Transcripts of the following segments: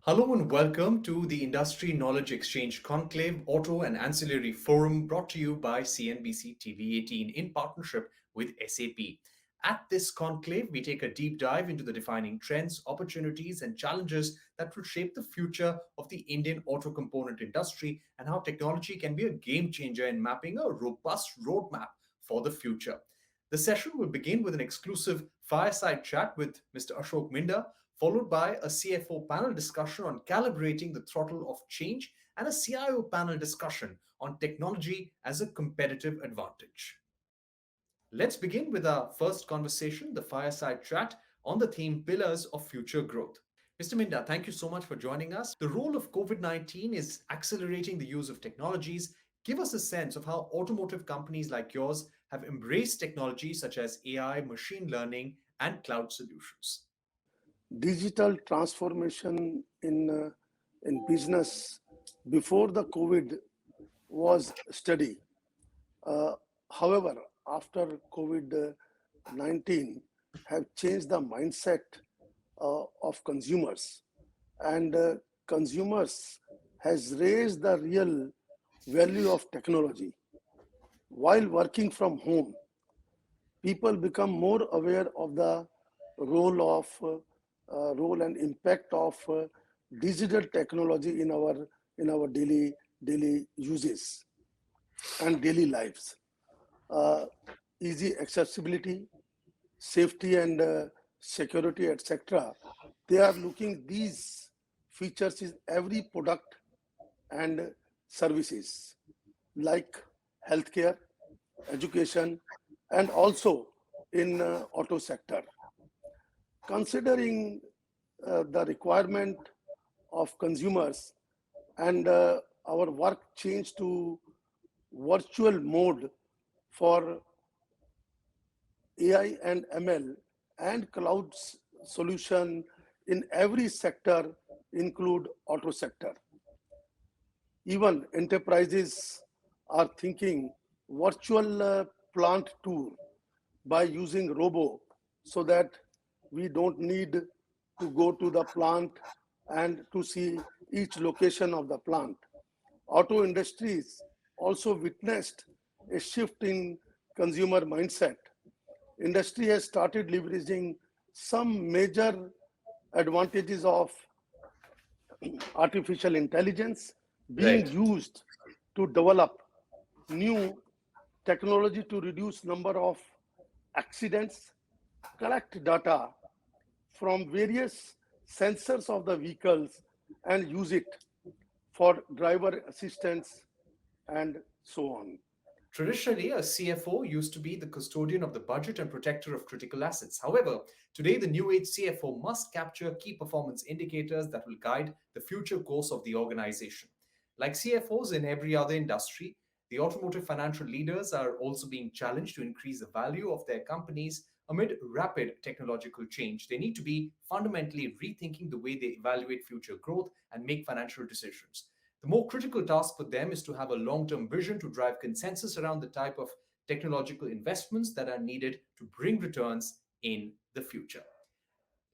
Hello and welcome to the Industry Knowledge Exchange Conclave Auto and Ancillary Forum brought to you by CNBC-TV18 in partnership with SAP. At this conclave, we take a deep dive into the defining trends, opportunities, and challenges that will shape the future of the Indian auto component industry and how technology can be a game changer in mapping a robust roadmap for the future. The session will begin with an exclusive fireside chat with Mr. Ashok Minda, followed by a CFO panel discussion on calibrating the throttle of change and a CIO panel discussion on technology as a competitive advantage. Let's begin with our first conversation, the fireside chat on the theme Pillars of Future Growth. Mr. Minda, thank you so much for joining us. The role of COVID 19 is accelerating the use of technologies. Give us a sense of how automotive companies like yours have embraced technologies such as AI, machine learning, and cloud solutions. Digital transformation in business before the COVID was steady. However, after COVID-19 have changed the mindset of consumers, and consumers has raised the real value of technology. While working from home, people become more aware of the role and impact of digital technology in our daily uses and daily lives. Uh, Easy accessibility, safety and security, etc. They are looking these features in every product and services like healthcare, education, and also in auto sector. Considering the requirement of consumers and our work changed to virtual mode for AI and ML and cloud solution in every sector, include auto sector. Even enterprises are thinking virtual plant tour by using robo, so that we don't need to go to the plant and to see each location of the plant. Auto industries also witnessed a shift in consumer mindset. Industry has started leveraging some major advantages of artificial intelligence being Right. used to develop new technology to reduce number of accidents, collect data from various sensors of the vehicles and use it for driver assistance and so on. Traditionally, a CFO used to be the custodian of the budget and protector of critical assets. However, today the new age CFO must capture key performance indicators that will guide the future course of the organization. Like CFOs in every other industry, the automotive financial leaders are also being challenged to increase the value of their companies amid rapid technological change. They need to be fundamentally rethinking the way they evaluate future growth and make financial decisions. The more critical task for them is to have a long term vision to drive consensus around the type of technological investments that are needed to bring returns in the future.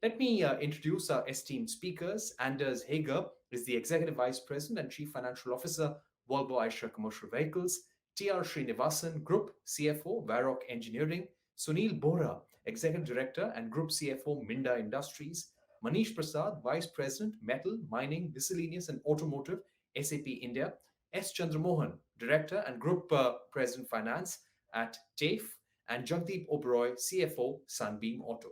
Let me introduce our esteemed speakers. Anders Hager is the Executive Vice President and Chief Financial Officer, Volvo Eicher Commercial Vehicles, T.R. Srinivasan, Group CFO, Varroc Engineering, Sunil Bora, Executive Director and Group CFO, Minda Industries, Manish Prasad, Vice President, Metal, Mining, Miscellaneous and Automotive, SAP India, S. Chandramohan, Director and Group President Finance at TAFE, and Jagdeep Oberoi, CFO, Sunbeam Auto.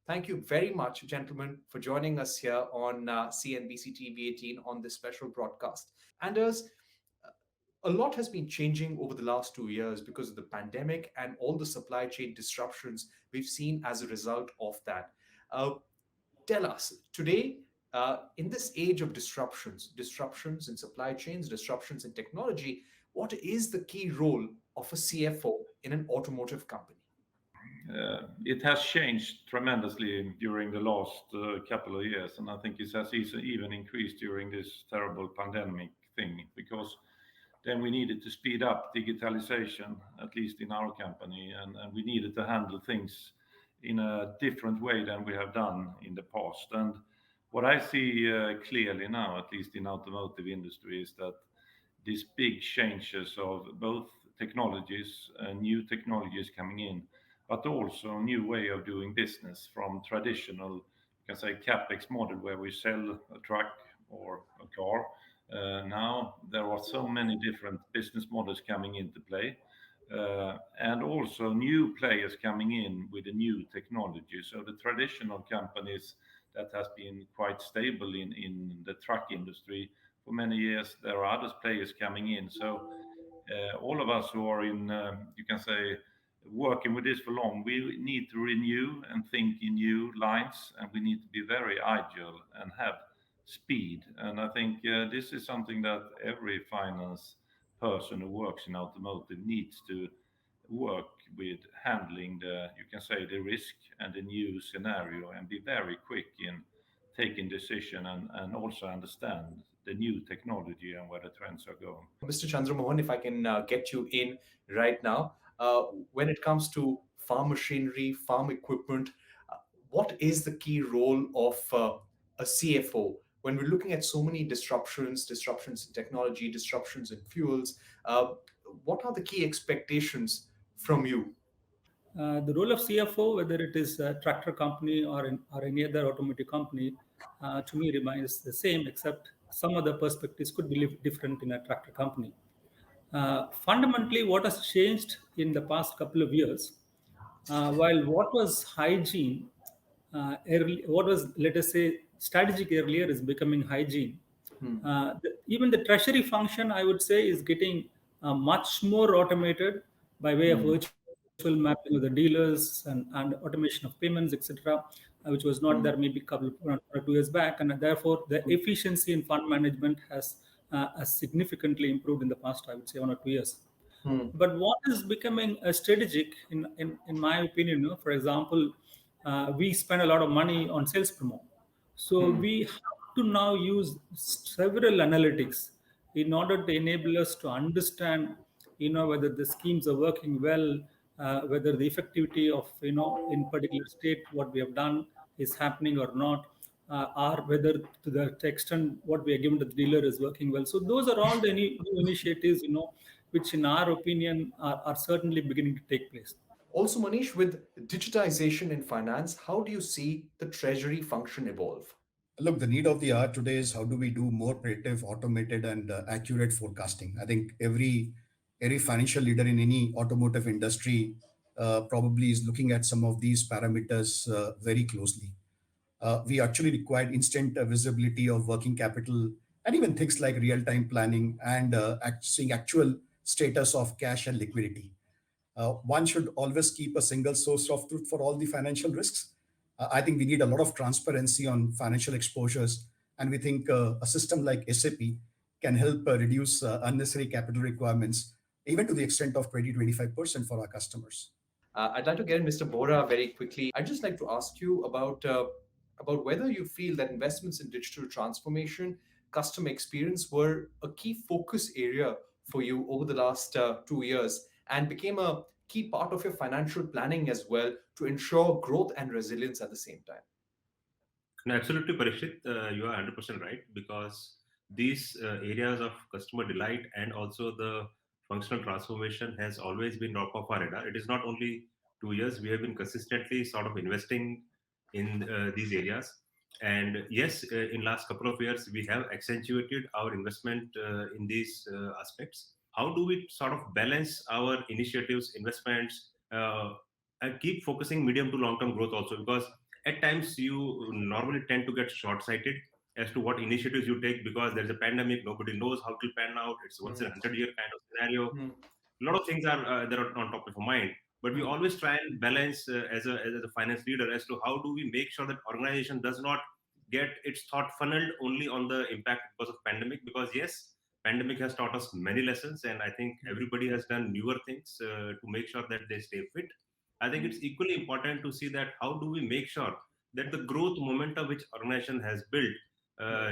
Thank you very much, gentlemen, for joining us here on CNBC TV18 on this special broadcast. Anders, a lot has been changing over the last 2 years because of the pandemic and all the supply chain disruptions we've seen as a result of that. Uh, Tell us today, in this age of disruptions in supply chains, disruptions in technology, what is the key role of a CFO in an automotive company? It has changed tremendously during the last couple of years, and I think it has even increased during this terrible pandemic thing, because then we needed to speed up digitalization, at least in our company, and we needed to handle things in a different way than we have done in the past. And What I see clearly now, at least in automotive industry, is that these big changes of both technologies, new technologies coming in, but also new way of doing business from traditional, you can say, capex model where we sell a truck or a car. Now there are so many different business models coming into play, and also new players coming in with a new technology. So the traditional companies that has been quite stable in the truck industry for many years, there are other players coming in. So all of us who are in, you can say, working with this for long, we need to renew and think in new lines, and we need to be very agile and have speed. And I think this is something that every finance person who works in automotive needs to work with handling the, you can say, the risk and the new scenario, and be very quick in taking decision, and also understand the new technology and where the trends are going. Mr. Chandramohan, if I can get you in right now, uh, when it comes to farm machinery, farm equipment, uh, what is the key role of a CFO when we're looking at so many disruptions in technology, disruptions in fuels? What are the key expectations from you? The role of CFO, whether it is a tractor company or any other automotive company, to me remains the same, except some other perspectives could be different in a tractor company. Fundamentally, what has changed in the past couple of years, while what was hygiene, what was, let us say, strategic earlier is becoming hygiene. Even the treasury function, I would say, is getting much more automated by way of Hmm. virtual mapping of the dealers and automation of payments, etc., which was not there Hmm. maybe couple 1 or 2 years back, and therefore the efficiency in fund management has significantly improved in the past, I would say, 1 or 2 years. Hmm. But what is becoming a strategic, in my opinion, for example, we spend a lot of money on sales promo. So Hmm. we have to now use several analytics in order to enable us to understand, whether the schemes are working well, whether the effectivity of, in particular state, what we have done is happening or not, or whether to the extent what we are given to the dealer is working well. So those are all the new initiatives, which in our opinion are certainly beginning to take place. Also, Manish, with digitization in finance, how do you see the treasury function evolve? Look, the need of the hour today is how do we do more predictive, automated, and accurate forecasting. I think every financial leader in any automotive industry probably is looking at some of these parameters very closely. We actually required instant visibility of working capital and even things like real-time planning and seeing actual status of cash and liquidity. One should always keep a single source of truth for all the financial risks. I think we need a lot of transparency on financial exposures, and we think a system like SAP can help reduce unnecessary capital requirements, even to the extent of 20-25% for our customers. I'd like to get in Mr. Bora very quickly. I'd just like to ask you about whether you feel that investments in digital transformation, customer experience were a key focus area for you over the last 2 years and became a key part of your financial planning as well to ensure growth and resilience at the same time. No, absolutely, Parikshit. You are 100% right, because these areas of customer delight and also the functional transformation has always been top of our radar. It is not only 2 years; we have been consistently sort of investing in these areas. And yes, in last couple of years, we have accentuated our investment in these aspects. How do we sort of balance our initiatives, investments, and keep focusing medium to long term growth also? Because at times you normally tend to get short sighted as to what initiatives you take, because there's a pandemic, nobody knows how it will pan out, it's once in a Hmm. 100-year kind of scenario. Hmm. A lot of things are there are on top of our mind, but we Hmm. always try and balance as a finance leader as to how do we make sure that organization does not get its thought funneled only on the impact because of pandemic. Because yes, pandemic has taught us many lessons, and I think everybody has done newer things to make sure that they stay fit. I think Hmm. it's equally important to see that how do we make sure that the growth momentum which organization has built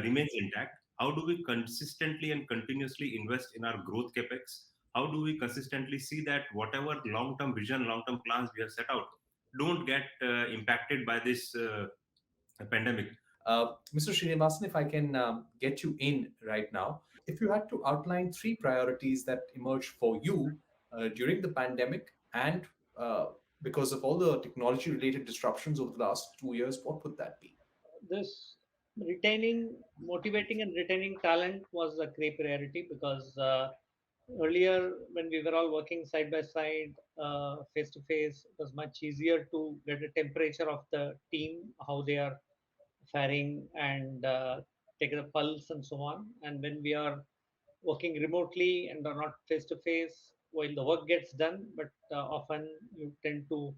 remains intact. How do we consistently and continuously invest in our growth capex? How do we consistently see that whatever long-term vision, long-term plans we have set out don't get impacted by this pandemic? Mr. Srinivasan, if I can get you in right now, if you had to outline three priorities that emerged for you during the pandemic and uh, because of all the technology related disruptions over the last 2 years, what would that be? This motivating and retaining talent was a great priority because earlier when we were all working side by side, face to face, it was much easier to get a temperature of the team, how they are faring, and take the pulse and so on. And when we are working remotely and are not face to face, while the work gets done, but often you tend to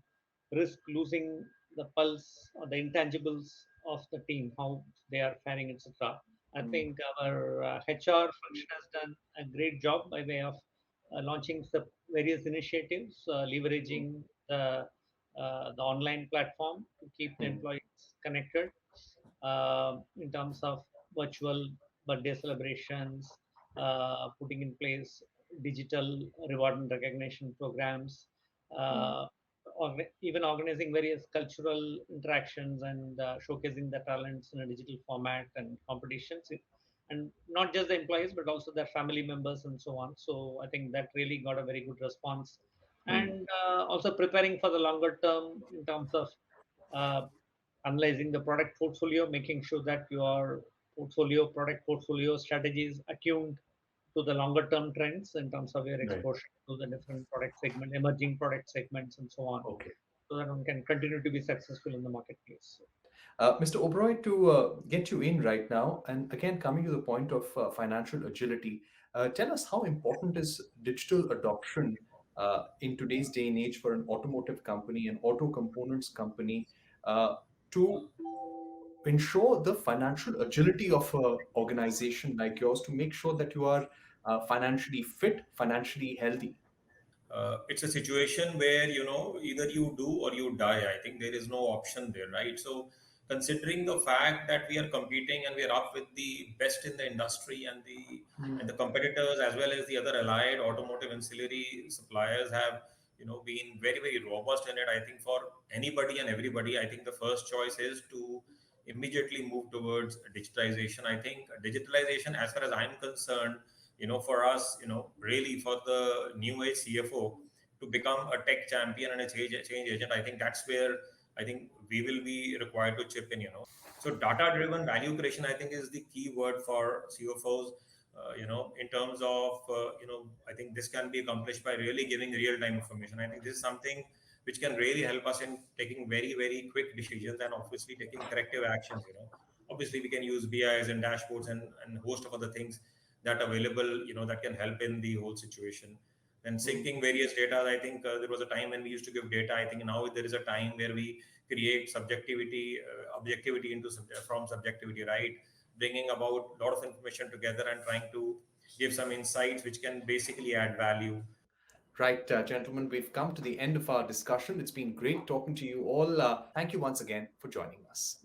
risk losing the pulse or the intangibles of the team, how they are faring, etc. I think our HR function has done a great job by way of launching the various initiatives, leveraging the online platform to keep the employees connected in terms of virtual birthday celebrations, putting in place digital reward and recognition programs, uh, even organizing various cultural interactions and showcasing the talents in a digital format and competitions. And not just the employees, but also their family members and so on. So I think that really got a very good response. And also preparing for the longer term in terms of uh, analyzing the product portfolio, making sure that your product portfolio strategy is attuned to the longer term trends in terms of your Right. exposure to the different product segment, emerging product segments, and so on, Okay. so that one can continue to be successful in the marketplace. Mr. Oberoi, to get you in right now, and again coming to the point of financial agility, tell us how important is digital adoption in today's day and age for an automotive company, an auto components company, uh, to ensure the financial agility of an organization like yours to make sure that you are financially fit, financially healthy. It's a situation where either you do or you die. I think there is no option there, right? So considering the fact that we are competing and we are up with the best in the industry, and the competitors as well as the other allied automotive ancillary suppliers have been very very robust in it. I think for anybody and everybody, I think the first choice is to immediately move towards digitalization. I think digitalization, as far as I'm concerned, for us, really for the new age CFO to become a tech champion and a change agent, I think that's where I think we will be required to chip in. So data driven value creation, I think, is the key word for CFOs. In terms of, I think this can be accomplished by really giving real time information. I think this is something which can really help us in taking very, very quick decisions and obviously taking corrective actions. Obviously, we can use BIs and dashboards and host of other things that available, that can help in the whole situation. And syncing various data, I think there was a time when we used to give data. I think now there is a time where we create subjectivity, objectivity from subjectivity, right? Bringing about a lot of information together and trying to give some insights which can basically add value. Right, gentlemen, we've come to the end of our discussion. It's been great talking to you all. Thank you once again for joining us.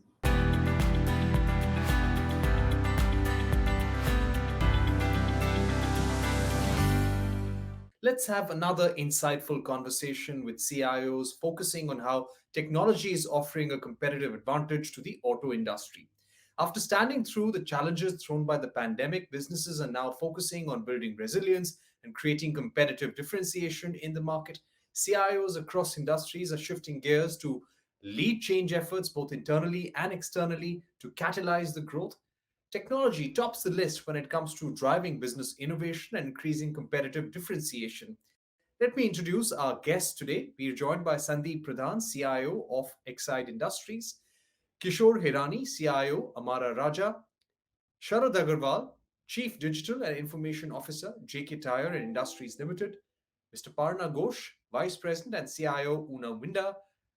Let's have another insightful conversation with CIOs focusing on how technology is offering a competitive advantage to the auto industry. After standing through the challenges thrown by the pandemic, businesses are now focusing on building resilience and creating competitive differentiation in the market. CIOs across industries are shifting gears to lead change efforts both internally and externally to catalyze the growth. Technology tops the list when it comes to driving business innovation and increasing competitive differentiation. Let me introduce our guest today. We are joined by Sandeep Pradhan, CIO of Exide Industries, Kishore Hirani, CIO, Amara Raja, Sharad Agarwal, Chief Digital and Information Officer, JK Tire and Industries Limited, Mr. Parna Ghosh, Vice President and CIO, Una Winda.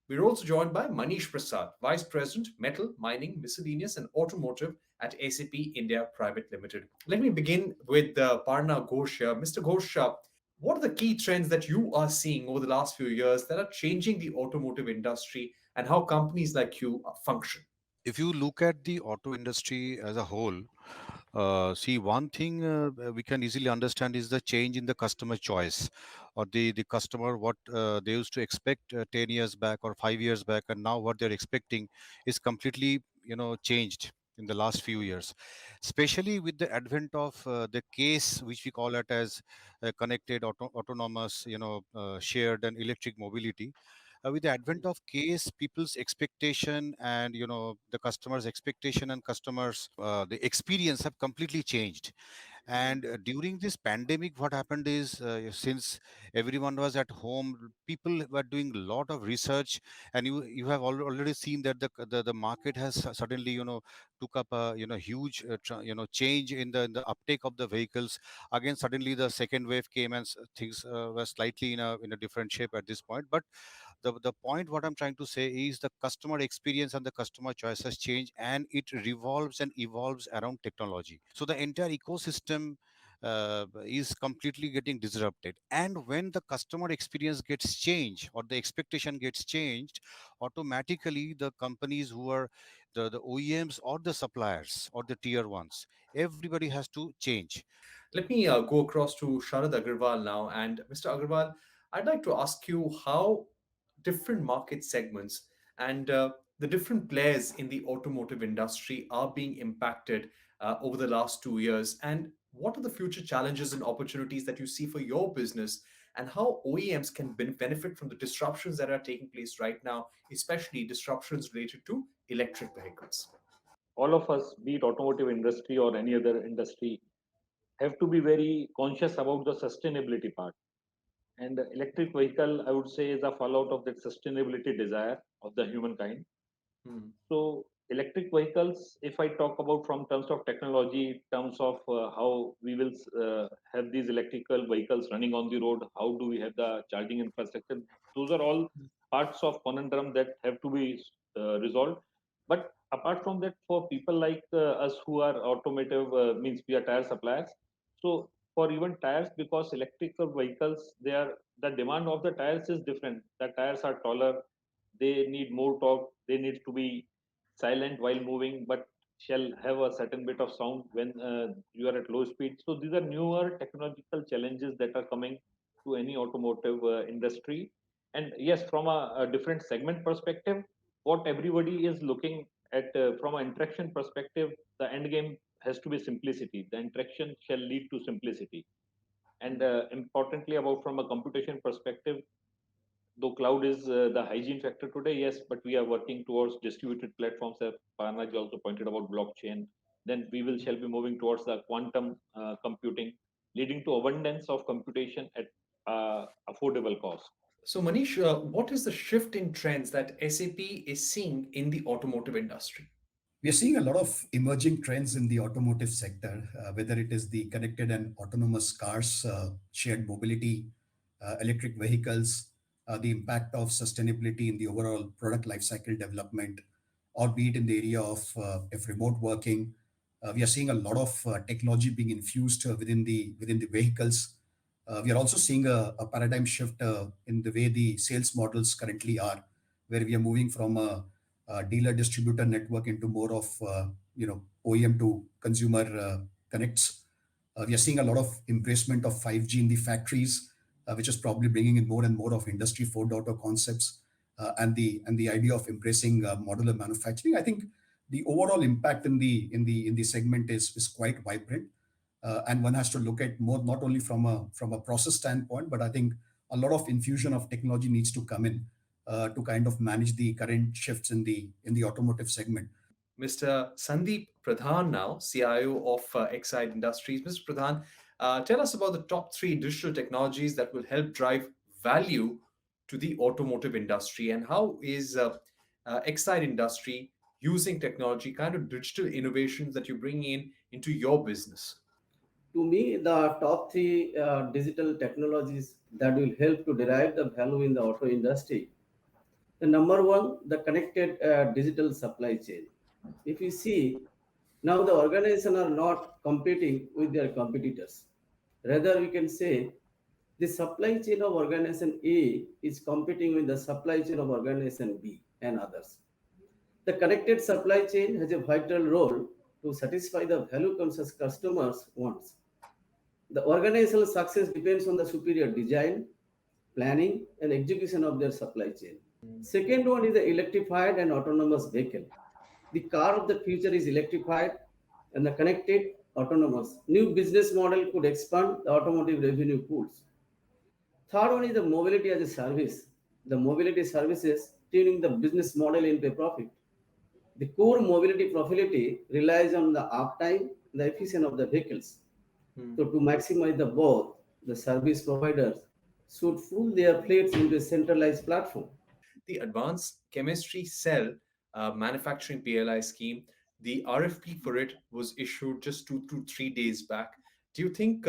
We're also joined by Manish Prasad, Vice President, Metal, Mining, Miscellaneous and Automotive at SAP India Private Limited. Let me begin with Parna Ghosh here. Mr. Ghosh, what are the key trends that you are seeing over the last few years that are changing the automotive industry and how companies like you function? If you look at the auto industry as a whole, See, one thing we can easily understand is the change in the customer choice, or the customer what they used to expect 10 years back or 5 years back, and now what they're expecting is completely changed in the last few years, especially with the advent of the case which we call it as connected autonomous, shared and electric mobility. With the advent of case, people's expectation and the customers expectation and customers the experience have completely changed. And during this pandemic, what happened is, since everyone was at home, people were doing a lot of research, and you have already seen that the market has suddenly took up a huge change in the uptake of the vehicles. Again, suddenly the second wave came, and things were slightly in a different shape at this point. But the point what I'm trying to say is the customer experience and the customer choices change, and it revolves and evolves around technology. So the entire ecosystem is completely getting disrupted. And when the customer experience gets changed or the expectation gets changed, automatically the companies who are the OEMs or the suppliers or the tier ones, everybody has to change. Let me go across to Sharad Agarwal now. And Mr. Agarwal, I'd like to ask you how different market segments and the different players in the automotive industry are being impacted over the last 2 years. And what are the future challenges and opportunities that you see for your business, and how OEMs can benefit from the disruptions that are taking place right now, especially disruptions related to electric vehicles? All of us, be it automotive industry or any other industry, have to be very conscious about the sustainability part. And the electric vehicle, I would say, is a fallout of that sustainability desire of the humankind. Hmm. So electric vehicles, if I talk about from terms of technology, terms of how we will have these electrical vehicles running on the road, how do we have the charging infrastructure, those are all parts of conundrum that have to be resolved. But apart from that, for people like us who are automotive, means we are tire suppliers. So for even tires, because electrical vehicles, they are, the demand of the tires is different. The tires are taller, they need more torque, they need to be silent while moving, but shall have a certain bit of sound when you are at low speed. So these are newer technological challenges that are coming to any automotive industry. And yes, from a different segment perspective, what everybody is looking at from an interaction perspective, the end game has to be simplicity. The interaction shall lead to simplicity. And importantly, about from a computation perspective, though cloud is the hygiene factor today, yes, but we are working towards distributed platforms, as Parnaji also pointed about blockchain. Then we will shall be moving towards the quantum computing, leading to abundance of computation at affordable cost. So, Manish, what is the shift in trends that SAP is seeing in the automotive industry? We are seeing a lot of emerging trends in the automotive sector, whether it is the connected and autonomous cars, shared mobility, electric vehicles, the impact of sustainability in the overall product lifecycle development, or be it in the area of remote working. We are seeing a lot of technology being infused within the vehicles. We are also seeing a paradigm shift in the way the sales models currently are, where we are moving from a dealer distributor network into more of OEM to consumer connects. We are seeing a lot of embracement of 5G in the factories, which is probably bringing in more and more of Industry 4.0 concepts, and the idea of embracing modular manufacturing. I think the overall impact in the segment is quite vibrant, and one has to look at more not only from a process standpoint, but I think a lot of infusion of technology needs to come in to kind of manage the current shifts in the automotive segment. Mr. Sandeep Pradhan now, CIO of Exide Industries. Mr. Pradhan, tell us about the top three digital technologies that will help drive value to the automotive industry, and how is Exide Industry using technology, kind of digital innovations that you bring in into your business? To me, the top three digital technologies that will help to derive the value in the auto industry. The number one, the connected digital supply chain. If you see, now the organizations are not competing with their competitors. Rather, we can say the supply chain of organization A is competing with the supply chain of organization B and others. The connected supply chain has a vital role to satisfy the value conscious customers' wants. The organizational success depends on the superior design, planning, and execution of their supply chain. Second one is the electrified and autonomous vehicle. The car of the future is electrified and the connected autonomous. New business model could expand the automotive revenue pools. Third one is the mobility as a service. The mobility services tuning the business model into a profit. The core mobility profitability relies on the uptime and the efficiency of the vehicles. So to maximize the both, the service providers should pool their fleets into a centralized platform. The Advanced Chemistry Cell Manufacturing PLI scheme, the RFP for it was issued just 2 to 3 days back. Do you think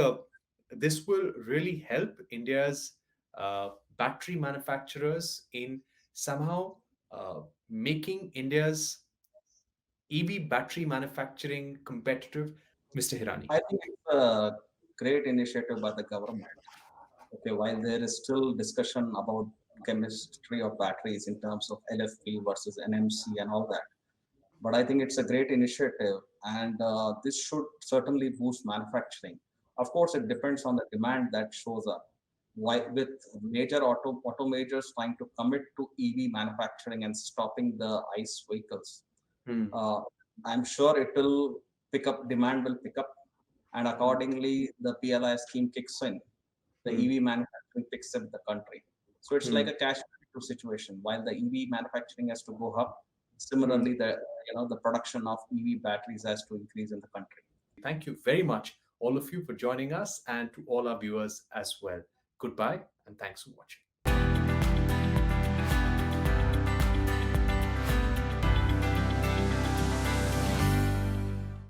this will really help India's battery manufacturers in somehow making India's EV battery manufacturing competitive? Mr. Hirani. I think it's a great initiative by the government. Okay, while there is still discussion about chemistry of batteries in terms of LFP versus NMC and all that, but I think it's a great initiative, and this should certainly boost manufacturing. Of course, it depends on the demand that shows up. Why, with major auto majors trying to commit to EV manufacturing and stopping the ICE vehicles, I'm sure it will pick up. Demand will pick up, and accordingly, the PLI scheme kicks in. The EV manufacturing picks up the country. So it's like a cash situation. While the EV manufacturing has to go up, similarly, the production of EV batteries has to increase in the country. Thank you very much, all of you, for joining us, and to all our viewers as well. Goodbye, and thanks for watching.